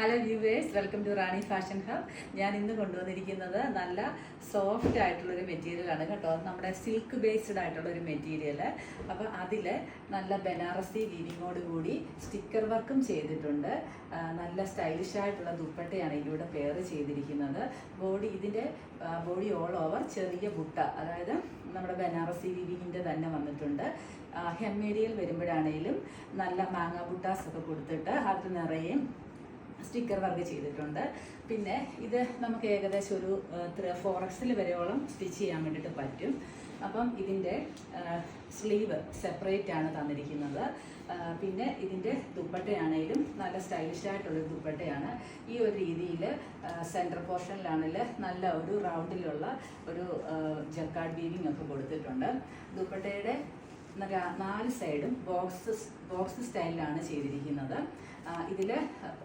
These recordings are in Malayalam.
Hello viewers, welcome to Rani fashion hub. ഞാൻ ഇന്ന് കൊണ്ടുവന്നിരിക്കുന്നത് നല്ല സോഫ്റ്റ് ആയിട്ടുള്ളൊരു മെറ്റീരിയലാണ് കേട്ടോ. നമ്മുടെ സിൽക്ക് ബേസ്ഡ് ആയിട്ടുള്ളൊരു മെറ്റീരിയൽ. അപ്പോൾ അതിൽ നല്ല ബനാറസി വീവിങ്ങോട് കൂടി സ്റ്റിക്കർ വർക്കും ചെയ്തിട്ടുണ്ട്. നല്ല സ്റ്റൈലിഷ് ആയിട്ടുള്ള ദുപ്പട്ടയാണ് ഇതിലൂടെ പെയർ ചെയ്തിരിക്കുന്നത്. ഇതിൻ്റെ ബോഡി ഓൾ ഓവർ ചെറിയ ബുട്ട, അതായത് നമ്മുടെ ബനാറസി വീവിങ്ങിൻ്റെ തന്നെ വന്നിട്ടുണ്ട്. ഹെമ്മേരിയൽ വരുമ്പോഴാണെങ്കിലും നല്ല മാങ്ങ ബുട്ടാസ് ഒക്കെ കൊടുത്തിട്ട് അത് നിറയെ സ്റ്റിക്കർ വർക്ക് ചെയ്തിട്ടുണ്ട്. പിന്നെ ഇത് നമുക്ക് ഏകദേശം ഒരു 4XL വരെയോളം സ്റ്റിച്ച് ചെയ്യാൻ വേണ്ടിയിട്ട് പറ്റും. അപ്പം ഇതിൻ്റെ സ്ലീവ് സെപ്പറേറ്റ് ആണ് തന്നിരിക്കുന്നത്. പിന്നെ ഇതിൻ്റെ ദുപ്പട്ടയാണെങ്കിലും നല്ല സ്റ്റൈലിഷ് ആയിട്ടുള്ളൊരു ദുപ്പട്ടയാണ്. ഈ ഒരു രീതിയിൽ സെൻറ്റർ പോർഷനിലാണെങ്കിൽ നല്ല ഒരു റൗണ്ടിലുള്ള ഒരു ജക്കാർഡ് വീവിങ് ഒക്കെ കൊടുത്തിട്ടുണ്ട്. ദുപ്പട്ടയുടെ 4 സൈഡും ബോക്സ് സ്റ്റൈലിലാണ് ചെയ്തിരിക്കുന്നത്. ഇതിൽ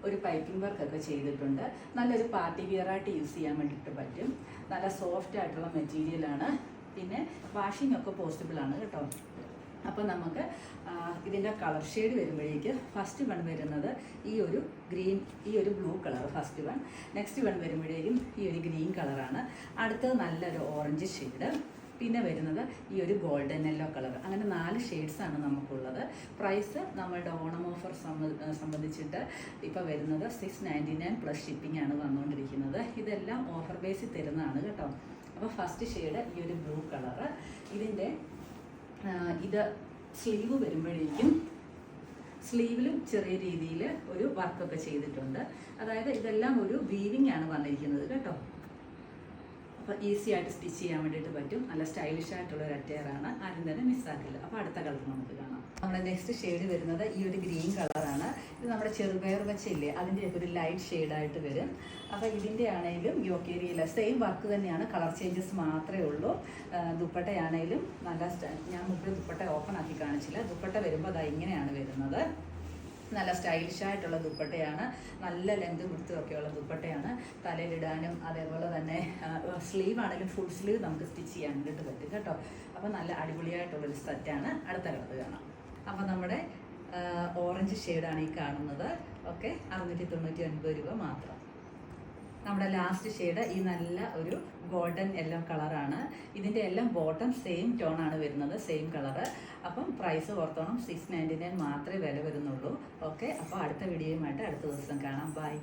ഒരു പൈപ്പിംഗ് വർക്കൊക്കെ ചെയ്തിട്ടുണ്ട്. നല്ലൊരു പാർട്ടി വിയറായിട്ട് യൂസ് ചെയ്യാൻ വേണ്ടിയിട്ട് പറ്റും. നല്ല സോഫ്റ്റ് ആയിട്ടുള്ള മെറ്റീരിയലാണ്. പിന്നെ വാഷിംഗ് ഒക്കെ പോസിബിൾ ആണ് കേട്ടോ. അപ്പോൾ നമുക്ക് ഇതിൻ്റെ കളർ ഷെയ്ഡ് വരുമ്പോഴേക്ക് ഫസ്റ്റ് വൺ വരുന്നത് ഈ ഒരു blue colour first one. Next one വരുമ്പോഴേക്കും ഈ ഒരു ഗ്രീൻ കളറാണ്. അടുത്തത് നല്ലൊരു ഓറഞ്ച് ഷെയ്ഡ്. പിന്നെ വരുന്നത് ഈ ഒരു ഗോൾഡൻ യെല്ലോ കളർ. അങ്ങനെ 4 ഷെയ്ഡ്സാണ് നമുക്കുള്ളത്. പ്രൈസ് നമ്മളുടെ ഓണം ഓഫർ സംബന്ധിച്ചിട്ട് ഇപ്പോൾ വരുന്നത് 699 പ്ലസ് ഷിപ്പിംഗ് ആണ് വന്നുകൊണ്ടിരിക്കുന്നത്. ഇതെല്ലാം ഓഫർ ബേസിൽ തരുന്നതാണ് കേട്ടോ. അപ്പോൾ ഫസ്റ്റ് ഷെയ്ഡ് ഈ ഒരു ബ്ലൂ കളറ്. ഇതിൻ്റെ ഇത് സ്ലീവ് വരുമ്പോഴേക്കും സ്ലീവിലും ചെറിയ രീതിയിൽ ഒരു വർക്കൊക്കെ ചെയ്തിട്ടുണ്ട്. അതായത് ഇതെല്ലാം ഒരു വീവിങ് ആണ് വന്നിരിക്കുന്നത് കേട്ടോ. അപ്പോൾ ഈസി ആയിട്ട് സ്റ്റിച്ച് ചെയ്യാൻ വേണ്ടിയിട്ട് പറ്റും. നല്ല സ്റ്റൈലിഷ് ആയിട്ടുള്ള ഒരു അറ്റയറാണ്. ആരും തന്നെ മിസ്സാക്കില്ല. അപ്പോൾ അടുത്ത കളർ നമുക്ക് കാണാം. നമ്മുടെ നെക്സ്റ്റ് ഷെയ്ഡ് വരുന്നത് ഈ ഒരു ഗ്രീൻ കളറാണ്. ഇത് നമ്മുടെ ചെറുപയർ വെച്ചില്ലേ, അതിൻ്റെയൊക്കെ ഒരു ലൈറ്റ് ഷെയ്ഡായിട്ട് വരും. അപ്പോൾ ഇതിൻ്റെ ആണെങ്കിലും യോക്കേരിയില്ല സെയിം വർക്ക് തന്നെയാണ്, കളർ ചേഞ്ചസ് മാത്രമേ ഉള്ളൂ. ദുപ്പട്ടയാണെങ്കിലും നല്ല ഞാൻ മുമ്പ് ദുപ്പട്ട ഓപ്പൺ ആക്കി കാണിച്ചില്ല. ദുപ്പട്ട വരുമ്പോൾ അത് ഇങ്ങനെയാണ് വരുന്നത്. നല്ല സ്റ്റൈലിഷ് ആയിട്ടുള്ള ദുപ്പട്ടയാണ്. നല്ല ലെങ്ത് കൊടുത്തൊക്കെയുള്ള ദുപ്പട്ടയാണ്. തലയിലിടാനും അതേപോലെ തന്നെ സ്ലീവ് ആണെങ്കിലും ഫുൾ സ്ലീവ് നമുക്ക് സ്റ്റിച്ച് ചെയ്യാൻ വേണ്ടിയിട്ട് പറ്റും കേട്ടോ. അപ്പോൾ നല്ല അടിപൊളിയായിട്ടുള്ളൊരു സെറ്റാണ്. അടുത്ത കളർ കാണാം. അപ്പോൾ നമ്മുടെ ഓറഞ്ച് ഷെയ്ഡാണ് ഈ കാണുന്നത്. ഓക്കെ, 699 രൂപ മാത്രം. നമ്മുടെ ലാസ്റ്റ് ഷെയ്ഡ് ഈ നല്ല ഒരു ഗോൾഡൻ യെല്ലോ കളറാണ്. ഇതിൻ്റെ എല്ലാം ബോട്ടം സെയിം ടോണാണ് വരുന്നത്, സെയിം കളറ്. അപ്പം പ്രൈസ് ഓർത്തോണം, 699 മാത്രമേ വില വരുന്നുള്ളൂ. ഓക്കെ, അപ്പോൾ അടുത്ത വീഡിയോയുമായിട്ട് അടുത്ത ദിവസം കാണാം. ബൈ.